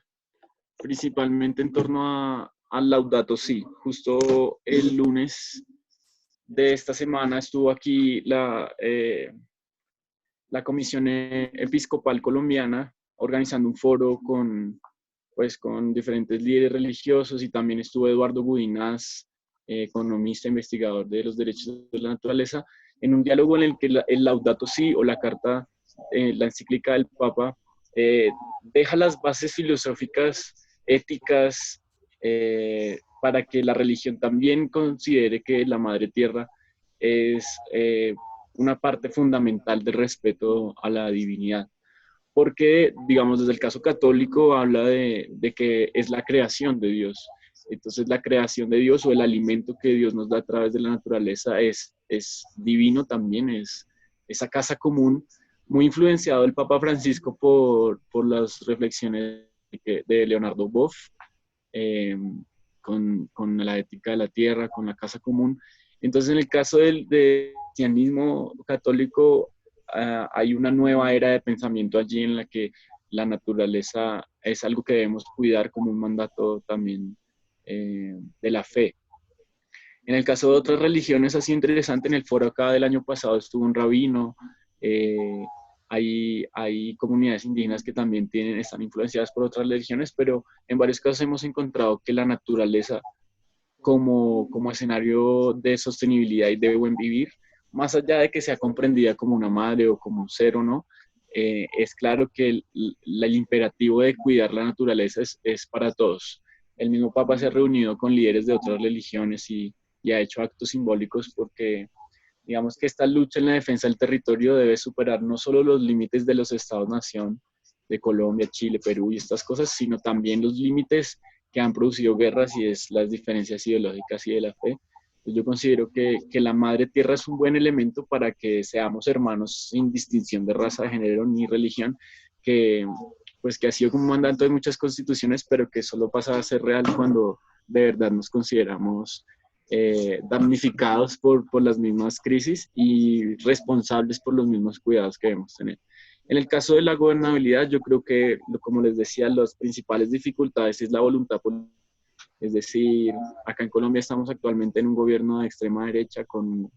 principalmente en torno al Laudato Si. Justo el lunes de esta semana estuvo aquí la Comisión Episcopal Colombiana organizando un foro con diferentes líderes religiosos, y también estuvo Eduardo Budinás, economista, investigador de los derechos de la naturaleza, en un diálogo en el que el Laudato Si, o la carta, la encíclica del Papa, deja las bases filosóficas, éticas, para que la religión también considere que la Madre Tierra es una parte fundamental del respeto a la divinidad. Porque, digamos, desde el caso católico habla de que es la creación de Dios. Entonces, la creación de Dios, o el alimento que Dios nos da a través de la naturaleza, es divino también, es esa casa común muy influenciado el Papa Francisco por las reflexiones de Leonardo Boff, con la ética de la tierra, con la casa común. Entonces, en el caso del cristianismo católico, hay una nueva era de pensamiento allí en la que la naturaleza es algo que debemos cuidar como un mandato también de la fe. En el caso de otras religiones, ha sido interesante. En el foro acá del año pasado estuvo un rabino. Hay comunidades indígenas que también están influenciadas por otras religiones, pero en varios casos hemos encontrado que la naturaleza como escenario de sostenibilidad y de buen vivir, más allá de que sea comprendida como una madre o como un ser o no, es claro que el imperativo de cuidar la naturaleza es para todos. El mismo Papa se ha reunido con líderes de otras religiones y ha hecho actos simbólicos porque digamos que esta lucha en la defensa del territorio debe superar no solo los límites de los estados-nación, de Colombia, Chile, Perú y estas cosas, sino también los límites que han producido guerras y es las diferencias ideológicas y de la fe. Pues yo considero que la madre tierra es un buen elemento para que seamos hermanos sin distinción de raza, de género ni religión, que pues que ha sido como un mandato de muchas constituciones, pero que solo pasa a ser real cuando de verdad nos consideramos damnificados por las mismas crisis y responsables por los mismos cuidados que debemos tener. En el caso de la gobernabilidad, yo creo que, como les decía, las principales dificultades es la voluntad política. Es decir, acá en Colombia estamos actualmente en un gobierno de extrema derecha con un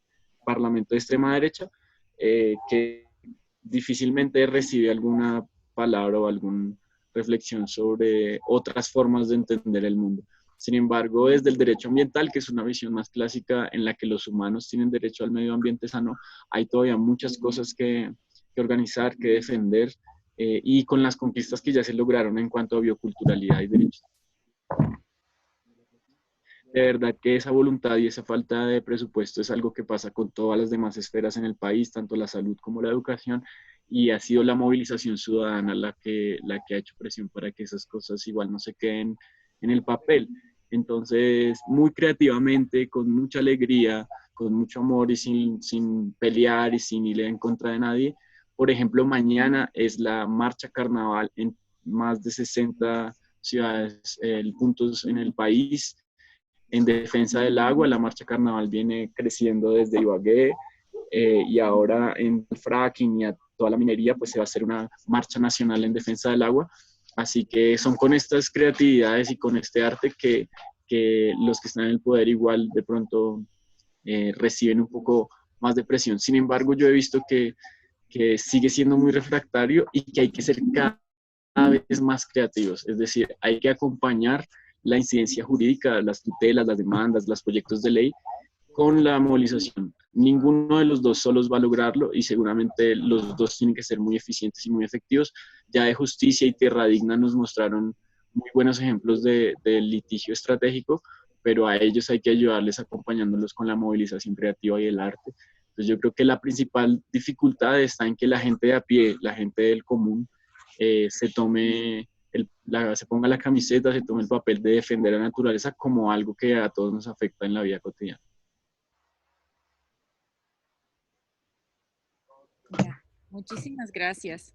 parlamento de extrema derecha que difícilmente recibe alguna palabra o alguna reflexión sobre otras formas de entender el mundo. Sin embargo, desde el derecho ambiental, que es una visión más clásica en la que los humanos tienen derecho al medio ambiente sano, hay todavía muchas cosas que organizar, que defender, y con las conquistas que ya se lograron en cuanto a bioculturalidad y derechos. De verdad que esa voluntad y esa falta de presupuesto es algo que pasa con todas las demás esferas en el país, tanto la salud como la educación, y ha sido la movilización ciudadana la que ha hecho presión para que esas cosas igual no se queden en el papel. Entonces, muy creativamente, con mucha alegría, con mucho amor y sin pelear y sin ir en contra de nadie. Por ejemplo, mañana es la marcha carnaval en más de 60 ciudades, puntos en el país en defensa del agua. La marcha carnaval viene creciendo desde Ibagué y ahora en el fracking y a toda la minería, pues se va a hacer una marcha nacional en defensa del agua. Así que son con estas creatividades y con este arte que los que están en el poder igual de pronto reciben un poco más de presión. Sin embargo, yo he visto que sigue siendo muy refractario y que hay que ser cada vez más creativos. Es decir, hay que acompañar la incidencia jurídica, las tutelas, las demandas, los proyectos de ley con la movilización. Ninguno de los dos solos va a lograrlo y seguramente los dos tienen que ser muy eficientes y muy efectivos. Ya de Justicia y Tierra Digna nos mostraron muy buenos ejemplos de litigio estratégico, pero a ellos hay que ayudarles acompañándolos con la movilización creativa y el arte. Entonces yo creo que la principal dificultad está en que la gente de a pie, la gente del común, se ponga la camiseta, se tome el papel de defender la naturaleza como algo que a todos nos afecta en la vida cotidiana. Ya, muchísimas gracias.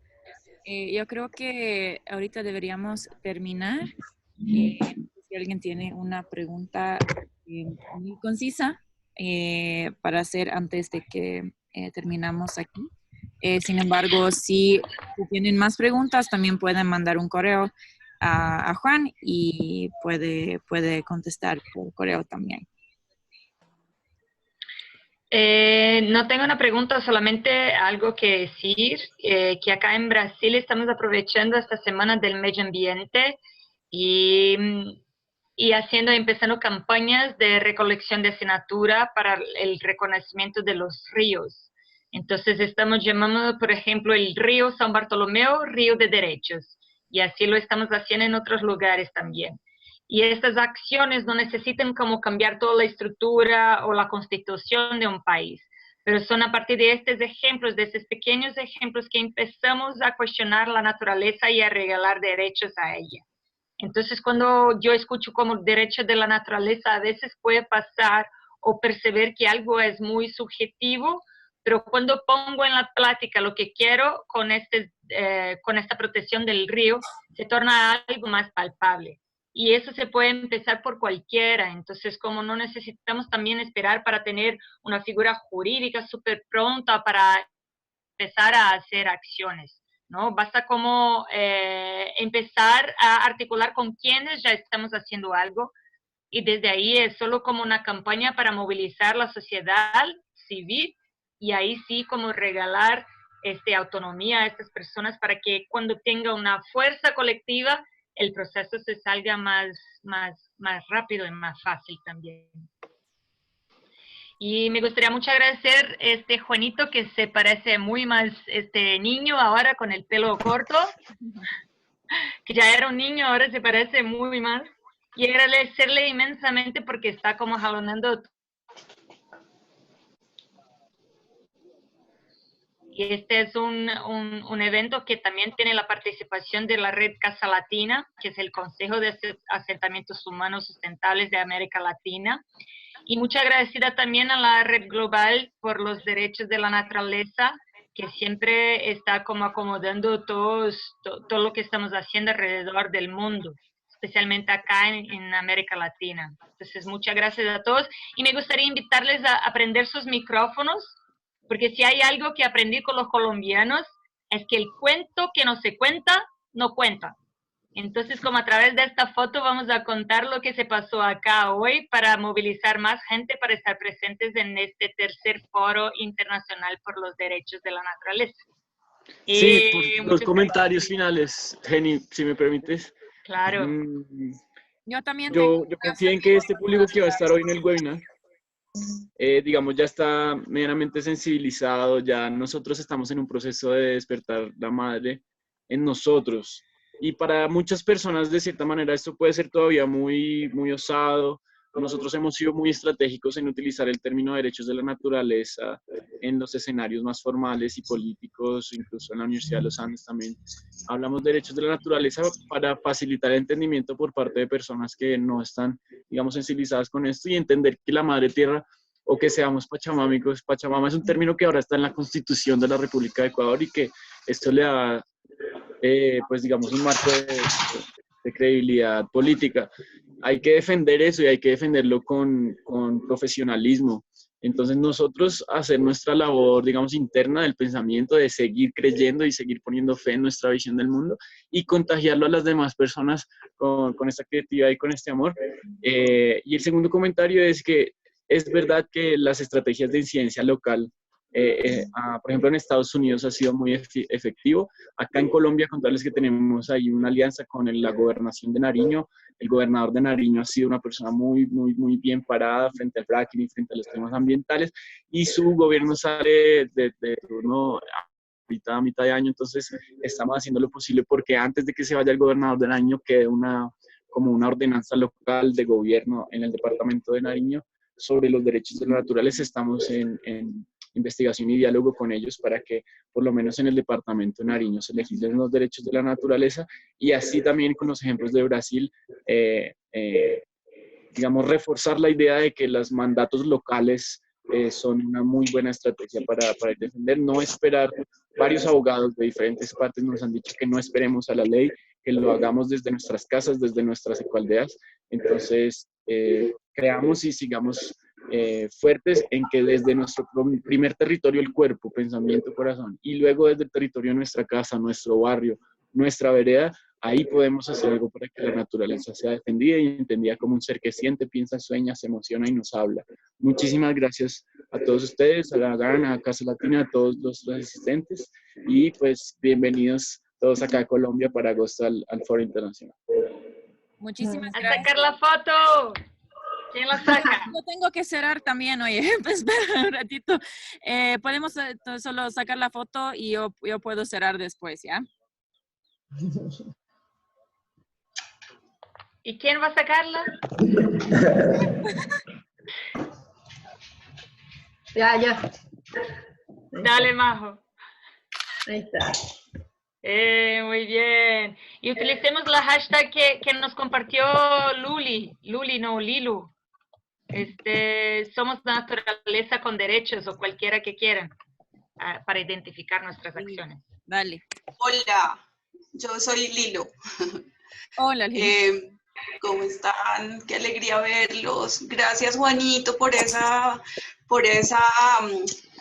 Yo creo que ahorita deberíamos terminar. Si alguien tiene una pregunta muy concisa para hacer antes de que terminamos aquí. Sin embargo, si tienen más preguntas, también pueden mandar un correo a Juan y puede contestar por correo también. No tengo una pregunta, solamente algo que decir, que acá en Brasil estamos aprovechando esta semana del medio ambiente y empezando campañas de recolección de asignatura para el reconocimiento de los ríos. Entonces estamos llamando, por ejemplo, el río San Bartolomeo, río de derechos, y así lo estamos haciendo en otros lugares también. Y estas acciones no necesitan como cambiar toda la estructura o la constitución de un país, pero son a partir de estos ejemplos, de estos pequeños ejemplos que empezamos a cuestionar la naturaleza y a regalar derechos a ella. Entonces, cuando yo escucho como derecho de la naturaleza, a veces puede pasar o percibir que algo es muy subjetivo, pero cuando pongo en la plática lo que quiero con esta protección del río, se torna algo más palpable. Y eso se puede empezar por cualquiera. Entonces, como no necesitamos también esperar para tener una figura jurídica súper pronta para empezar a hacer acciones, ¿no? Basta como empezar a articular con quienes ya estamos haciendo algo, y desde ahí es solo como una campaña para movilizar la sociedad civil, y ahí sí como regalar autonomía a estas personas para que cuando tenga una fuerza colectiva, el proceso se salga más rápido y más fácil también. Y me gustaría mucho agradecer Juanito, que se parece muy más niño ahora con el pelo corto, que ya era un niño, ahora se parece muy más. Y agradecerle inmensamente porque está como jalonando. Y este es un evento que también tiene la participación de la Red Casa Latina, que es el Consejo de Asentamientos Humanos Sustentables de América Latina. Y mucha agradecida también a la Red Global por los Derechos de la Naturaleza, que siempre está como acomodando todo lo que estamos haciendo alrededor del mundo, especialmente acá en América Latina. Entonces, muchas gracias a todos. Y me gustaría invitarles a aprender sus micrófonos, porque si hay algo que aprendí con los colombianos, es que el cuento que no se cuenta, no cuenta. Entonces, como a través de esta foto vamos a contar lo que se pasó acá hoy para movilizar más gente para estar presentes en este tercer foro internacional por los derechos de la naturaleza. Sí, por los comentarios finales, Jenny, si me permites. Claro. Yo también Yo confío en que este público que va a estar hoy en el webinar, digamos, ya está medianamente sensibilizado, ya nosotros estamos en un proceso de despertar la madre en nosotros. Y para muchas personas, de cierta manera, esto puede ser todavía muy, muy osado. Nosotros hemos sido muy estratégicos en utilizar el término derechos de la naturaleza en los escenarios más formales y políticos, incluso en la Universidad de los Andes también. Hablamos de derechos de la naturaleza para facilitar el entendimiento por parte de personas que no están, digamos, sensibilizadas con esto y entender que la madre tierra o que seamos pachamámicos. Pachamama es un término que ahora está en la Constitución de la República de Ecuador y que esto le da pues digamos, un marco de credibilidad política. Hay que defender eso y hay que defenderlo con profesionalismo. Entonces nosotros hacer nuestra labor, digamos, interna del pensamiento, de seguir creyendo y seguir poniendo fe en nuestra visión del mundo y contagiarlo a las demás personas con esta creatividad y con este amor. Y el segundo comentario es que es verdad que las estrategias de incidencia local, por ejemplo, en Estados Unidos ha sido muy efectivo. Acá en Colombia, contarles que tenemos ahí una alianza con la gobernación de Nariño. El gobernador de Nariño ha sido una persona muy, muy, muy bien parada frente al fracking y frente a los temas ambientales. Y su gobierno sale de turno ahorita a mitad de año. Entonces, estamos haciendo lo posible porque antes de que se vaya el gobernador de Nariño, quede como una ordenanza local de gobierno en el departamento de Nariño sobre los derechos de la naturaleza. Estamos en investigación y diálogo con ellos para que por lo menos en el departamento de Nariño se legislen los derechos de la naturaleza y así también con los ejemplos de Brasil, digamos, reforzar la idea de que los mandatos locales son una muy buena estrategia para defender, no esperar. Varios abogados de diferentes partes nos han dicho que no esperemos a la ley, que lo hagamos desde nuestras casas, desde nuestras ecoaldeas. Entonces, creamos y sigamos fuertes en que desde nuestro primer territorio, el cuerpo, pensamiento, corazón, y luego desde el territorio, nuestra casa, nuestro barrio, nuestra vereda, ahí podemos hacer algo para que la naturaleza sea defendida y entendida como un ser que siente, piensa, sueña, se emociona y nos habla. Muchísimas gracias a todos ustedes, a la GAN, a Casa Latina, a todos los asistentes y pues bienvenidos todos acá a Colombia para agosto al Foro Internacional. Muchísimas ¡A gracias. sacar la foto! ¿Quién la saca? Yo tengo que cerrar también, oye, pues, espera un ratito. Podemos solo sacar la foto y yo puedo cerrar después, ¿ya? ¿Y quién va a sacarla? Ya. Dale, Majo. Ahí está. Muy bien. Y utilicemos la hashtag que nos compartió Lilu. Somos naturaleza con derechos o cualquiera que quieran. para identificar nuestras acciones. Dale. Hola, yo soy Lilo. Hola, Lili. ¿Cómo están? Qué alegría verlos. Gracias, Juanito, por esa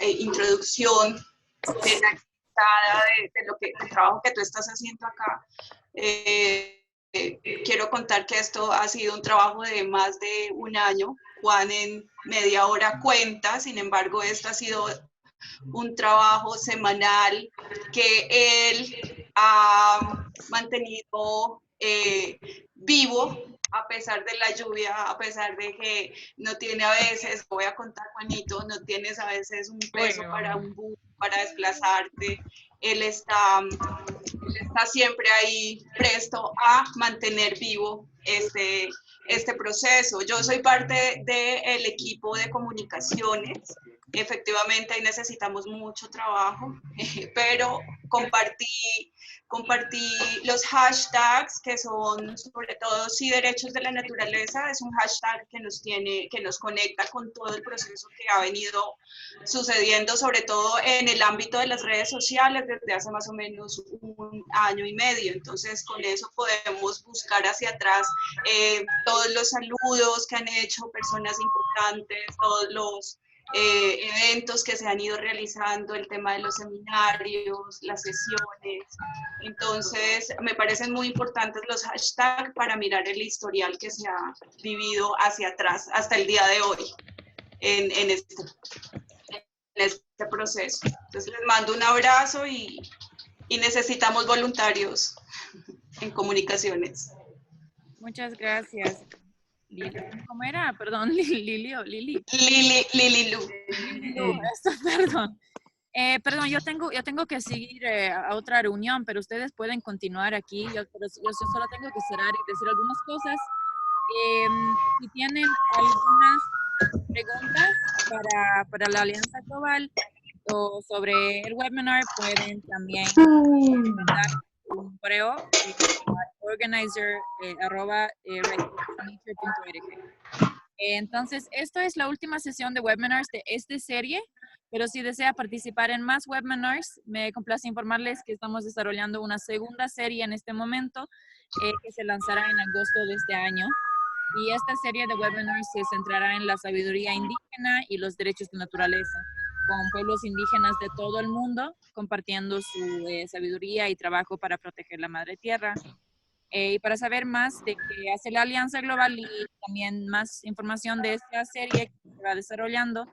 introducción detallada del trabajo que tú estás haciendo acá. Quiero contar que esto ha sido un trabajo de más de un año. Juan en media hora cuenta, sin embargo, esto ha sido un trabajo semanal que él ha mantenido vivo a pesar de la lluvia, a pesar de que no tiene a veces, voy a contar, Juanito, no tienes a veces un peso para un bus, para desplazarte. Él está siempre ahí presto a mantener vivo este proceso. Yo soy parte del equipo de comunicaciones. Efectivamente, ahí necesitamos mucho trabajo, pero compartí los hashtags que son sobre todo sí derechos de la naturaleza. Es un hashtag que nos conecta con todo el proceso que ha venido sucediendo, sobre todo en el ámbito de las redes sociales desde hace más o menos un año y medio. Entonces con eso podemos buscar hacia atrás todos los saludos que han hecho personas importantes, todos los eventos que se han ido realizando, el tema de los seminarios, las sesiones. Entonces, me parecen muy importantes los hashtags para mirar el historial que se ha vivido hacia atrás hasta el día de hoy en este proceso. Entonces, les mando un abrazo y necesitamos voluntarios en comunicaciones. Muchas gracias. Lili. ¿Cómo era? Perdón, Lili o Lili. Lili Lu. Eso, perdón. Perdón, yo tengo que seguir a otra reunión, pero ustedes pueden continuar aquí. Yo solo tengo que cerrar y decir algunas cosas. Si tienen algunas preguntas para la Alianza Global o sobre el webinar, pueden también mandar un correo a organizer@nature.org. Entonces, esta es la última sesión de webinars de esta serie, pero si desea participar en más webinars, me complace informarles que estamos desarrollando una segunda serie en este momento que se lanzará en agosto de este año. Y esta serie de webinars se centrará en la sabiduría indígena y los derechos de naturaleza, con pueblos indígenas de todo el mundo compartiendo su sabiduría y trabajo para proteger la madre tierra. Y para saber más de qué hace la Alianza Global y también más información de esta serie que se va desarrollando,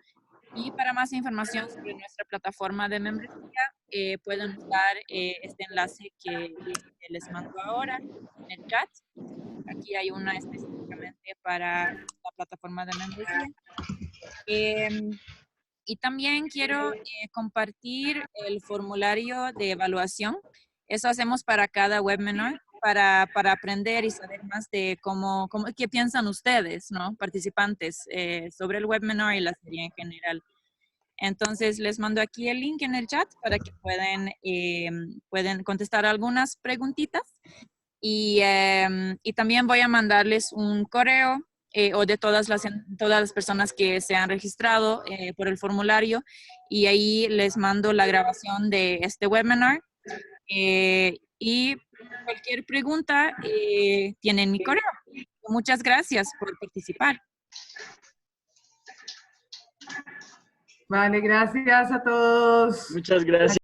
y para más información sobre nuestra plataforma de membresía, pueden usar este enlace que les mando ahora en el chat. Aquí hay una específicamente para la plataforma de membresía. Y también quiero compartir el formulario de evaluación. Eso hacemos para cada webinar, para aprender y saber más de qué piensan ustedes, ¿no? Participantes sobre el webinar y la serie en general. Entonces, les mando aquí el link en el chat para que pueden contestar algunas preguntitas. Y también voy a mandarles un correo o de todas las personas que se han registrado por el formulario, y ahí les mando la grabación de este webinar. Y cualquier pregunta tienen mi correo. Muchas gracias por participar. Vale, gracias a todos. Muchas gracias.